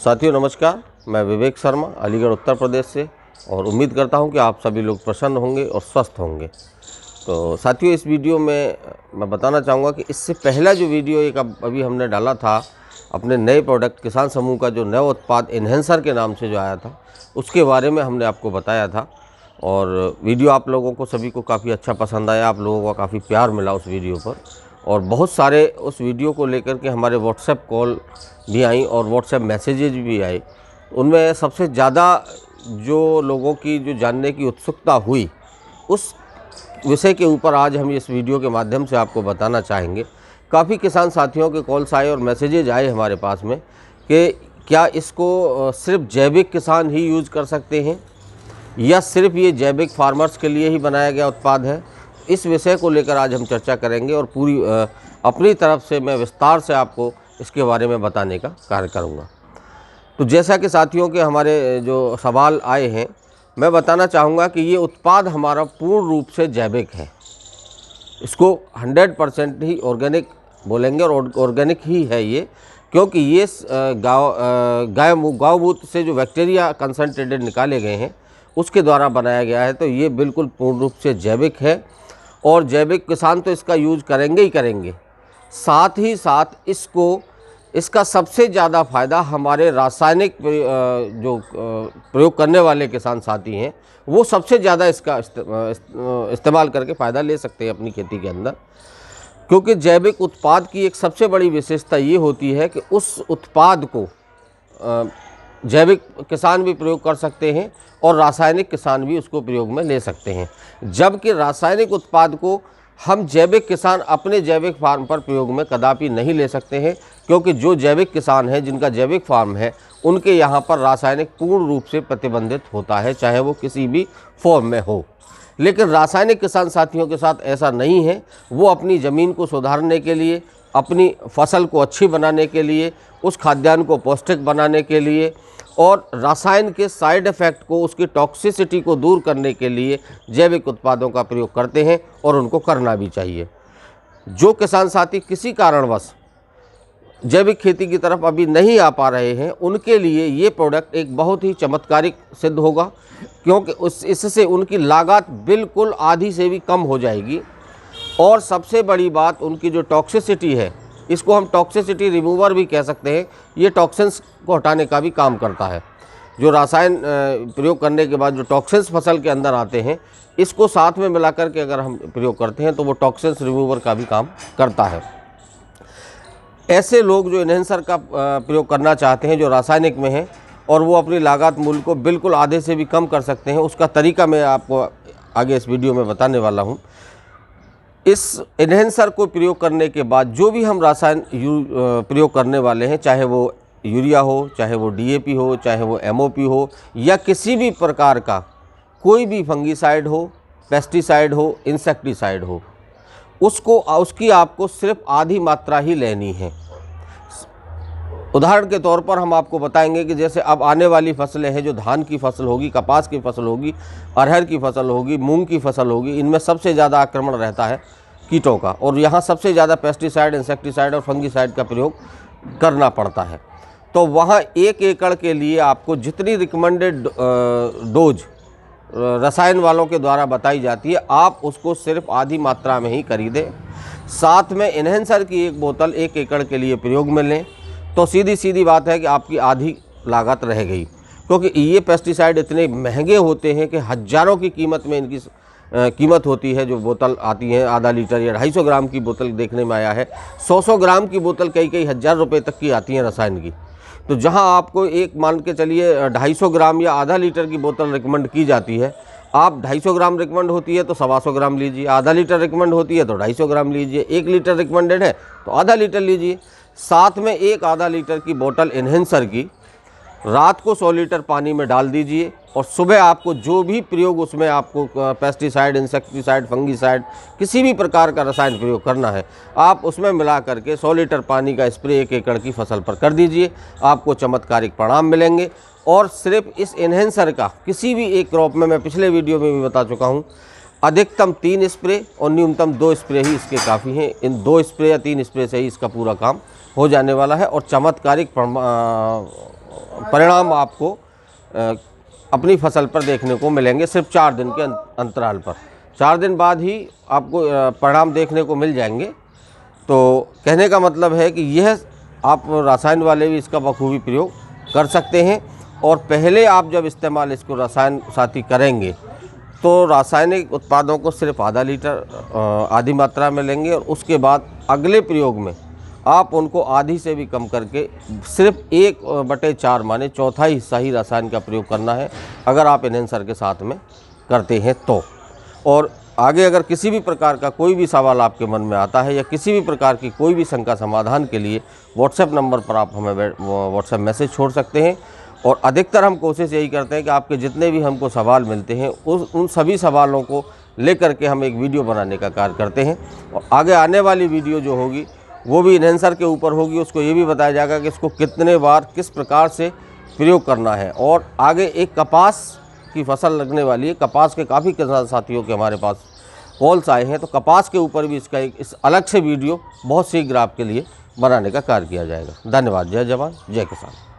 साथियों नमस्कार, मैं विवेक शर्मा अलीगढ़ उत्तर प्रदेश से और उम्मीद करता हूं कि आप सभी लोग प्रसन्न होंगे और स्वस्थ होंगे। तो साथियों इस वीडियो में मैं बताना चाहूँगा कि इससे पहला जो वीडियो एक अभी हमने डाला था अपने नए प्रोडक्ट किसान समूह का जो नया उत्पाद इन्हेंसर के नाम से जो आया था उसके बारे में हमने आपको बताया था और वीडियो आप लोगों को सभी को काफ़ी अच्छा पसंद आया। आप लोगों का काफ़ी प्यार मिला उस वीडियो पर और बहुत सारे उस वीडियो को लेकर के हमारे व्हाट्सएप कॉल भी आई और व्हाट्सएप मैसेजेज भी आए। उनमें सबसे ज़्यादा जो लोगों की जो जानने की उत्सुकता हुई उस विषय के ऊपर आज हम इस वीडियो के माध्यम से आपको बताना चाहेंगे। काफ़ी किसान साथियों के कॉल्स आए और मैसेजेज आए हमारे पास में कि क्या इसको सिर्फ जैविक किसान ही यूज़ कर सकते हैं या सिर्फ ये जैविक फार्मर्स के लिए ही बनाया गया उत्पाद है। इस विषय को लेकर आज हम चर्चा करेंगे और पूरी अपनी तरफ से मैं विस्तार से आपको इसके बारे में बताने का कार्य करूँगा। तो जैसा कि साथियों के हमारे जो सवाल आए हैं, मैं बताना चाहूँगा कि ये उत्पाद हमारा पूर्ण रूप से जैविक है। इसको 100% ही ऑर्गेनिक बोलेंगे और ऑर्गेनिक ही है ये, क्योंकि ये गाय मूत्र से जो बैक्टीरिया कंसंट्रेटेड निकाले गए हैं उसके द्वारा बनाया गया है। तो ये बिल्कुल पूर्ण रूप से जैविक है और जैविक किसान तो इसका यूज़ करेंगे ही करेंगे। साथ ही साथ इसका सबसे ज़्यादा फ़ायदा हमारे रासायनिक जो प्रयोग करने वाले किसान साथी हैं वो सबसे ज़्यादा इसका इस्तेमाल करके फ़ायदा ले सकते हैं अपनी खेती के अंदर, क्योंकि जैविक उत्पाद की एक सबसे बड़ी विशेषता ये होती है कि उस उत्पाद को जैविक किसान भी प्रयोग कर सकते हैं और रासायनिक किसान भी उसको प्रयोग में ले सकते हैं। जबकि रासायनिक उत्पाद को हम जैविक किसान अपने जैविक फार्म पर प्रयोग में कदापि नहीं ले सकते हैं, क्योंकि जो जैविक किसान हैं जिनका जैविक फार्म है उनके यहाँ पर रासायनिक पूर्ण रूप से प्रतिबंधित होता है, चाहे वो किसी भी फॉर्म में हो। लेकिन रासायनिक किसान साथियों के साथ ऐसा नहीं है। वो अपनी ज़मीन को सुधारने के लिए, अपनी फसल को अच्छी बनाने के लिए, उस खाद्यान्न को पौष्टिक बनाने के लिए और रसायन के साइड इफ़ेक्ट को, उसकी टॉक्सिसिटी को दूर करने के लिए जैविक उत्पादों का प्रयोग करते हैं और उनको करना भी चाहिए। जो किसान साथी किसी कारणवश जैविक खेती की तरफ अभी नहीं आ पा रहे हैं उनके लिए ये प्रोडक्ट एक बहुत ही चमत्कारिक सिद्ध होगा, क्योंकि इससे उनकी लागत बिल्कुल आधी से भी कम हो जाएगी। और सबसे बड़ी बात, उनकी जो टॉक्सिसिटी है, इसको हम टॉक्सिसिटी रिमूवर भी कह सकते हैं, ये टॉक्सिन्स को हटाने का भी काम करता है। जो रसायन प्रयोग करने के बाद जो टॉक्सिन्स फसल के अंदर आते हैं, इसको साथ में मिलाकर के अगर हम प्रयोग करते हैं तो वो टॉक्सिन्स रिमूवर का भी काम करता है। ऐसे लोग जो इन्हेंसर का प्रयोग करना चाहते हैं जो रासायनिक में है और वो अपनी लागत मूल्य को बिल्कुल आधे से भी कम कर सकते हैं, उसका तरीका मैं आपको आगे इस वीडियो में बताने वाला हूँ। इस इन्हेंसर को प्रयोग करने के बाद जो भी हम रसायन प्रयोग करने वाले हैं, चाहे वो यूरिया हो, चाहे वो DAP हो, चाहे वो MOP हो या किसी भी प्रकार का कोई भी फंगीसाइड हो, पेस्टिसाइड हो, इंसेक्टिसाइड हो, उसकी आपको सिर्फ आधी मात्रा ही लेनी है। उदाहरण के तौर पर हम आपको बताएंगे कि जैसे अब आने वाली फसलें हैं, जो धान की फसल होगी, कपास की फसल होगी, अरहर की फसल होगी, मूंग की फसल होगी, इनमें सबसे ज़्यादा आक्रमण रहता है कीटों का और यहाँ सबसे ज़्यादा पेस्टिसाइड, इंसेक्टिसाइड और फंगीसाइड का प्रयोग करना पड़ता है। तो वहाँ 1 एकड़ के लिए आपको जितनी रिकमेंडेड डोज रसायन वालों के द्वारा बताई जाती है, आप उसको सिर्फ आधी मात्रा में ही खरीदें। साथ में इन्हेंसर की 1 बोतल 1 एकड़ के लिए प्रयोग में लें, तो सीधी सीधी बात है कि आपकी आधी लागत रह गई। क्योंकि ये पेस्टिसाइड इतने महंगे होते हैं कि हज़ारों की कीमत में इनकी कीमत होती है। जो बोतल आती है आधा लीटर या 250 ग्राम की बोतल देखने में आया है, 100 ग्राम की बोतल कई हज़ार रुपये तक की आती है रसायन की। तो जहां आपको एक मान के चलिए 250 ग्राम या आधा लीटर की बोतल रिकमेंड की जाती है, आप 250 ग्राम रिकमेंड होती है तो 125 ग्राम लीजिए, आधा लीटर रिकमेंड होती है तो 250 ग्राम लीजिए, 1 लीटर रिकमेंडेड है तो आधा लीटर लीजिए। साथ में एक आधा लीटर की बोतल इन्हेंसर की रात को 100 लीटर पानी में डाल दीजिए और सुबह आपको जो भी प्रयोग उसमें आपको पेस्टिसाइड, इंसेक्टिसाइड, फंगीसाइड, किसी भी प्रकार का रसायन प्रयोग करना है, आप उसमें मिला करके 100 लीटर पानी का स्प्रे 1 एकड़ की फसल पर कर दीजिए। आपको चमत्कारिक परिणाम मिलेंगे। और सिर्फ इस इन्हेंसर का किसी भी एक क्रॉप में, मैं पिछले वीडियो में भी बता चुका हूँ, अधिकतम 3 स्प्रे और न्यूनतम 2 स्प्रे ही इसके काफ़ी हैं। इन 2 स्प्रे या 3 स्प्रे से ही इसका पूरा काम हो जाने वाला है और चमत्कारिक परिणाम आपको अपनी फसल पर देखने को मिलेंगे सिर्फ 4 दिन के अंतराल पर। 4 दिन बाद ही आपको परिणाम देखने को मिल जाएंगे। तो कहने का मतलब है कि यह आप रसायन वाले भी इसका बखूबी प्रयोग कर सकते हैं। और पहले आप जब इस्तेमाल इसको रसायन साथी करेंगे तो रासायनिक उत्पादों को सिर्फ आधा लीटर आधी मात्रा में लेंगे, और उसके बाद अगले प्रयोग में आप उनको आधी से भी कम करके सिर्फ 1/4 माने चौथाई हिस्सा ही रसायन का प्रयोग करना है, अगर आप एनहेंसर के साथ में करते हैं तो। और आगे अगर किसी भी प्रकार का कोई भी सवाल आपके मन में आता है या किसी भी प्रकार की कोई भी शंका समाधान के लिए व्हाट्सएप नंबर पर आप हमें व्हाट्सएप मैसेज छोड़ सकते हैं। और अधिकतर हम कोशिश यही करते हैं कि आपके जितने भी हमको सवाल मिलते हैं उन सभी सवालों को लेकर के हम एक वीडियो बनाने का कार्य करते हैं। और आगे आने वाली वीडियो जो होगी वो भी एनहेंसर के ऊपर होगी। उसको ये भी बताया जाएगा कि इसको कितने बार किस प्रकार से प्रयोग करना है। और आगे एक कपास की फसल लगने वाली है, कपास के काफ़ी किसान साथियों के हमारे पास कॉल्स आए हैं, तो कपास के ऊपर भी इसका इस अलग से वीडियो बहुत शीघ्र आपके लिए बनाने का कार्य किया जाएगा। धन्यवाद। जय जवान जय किसान।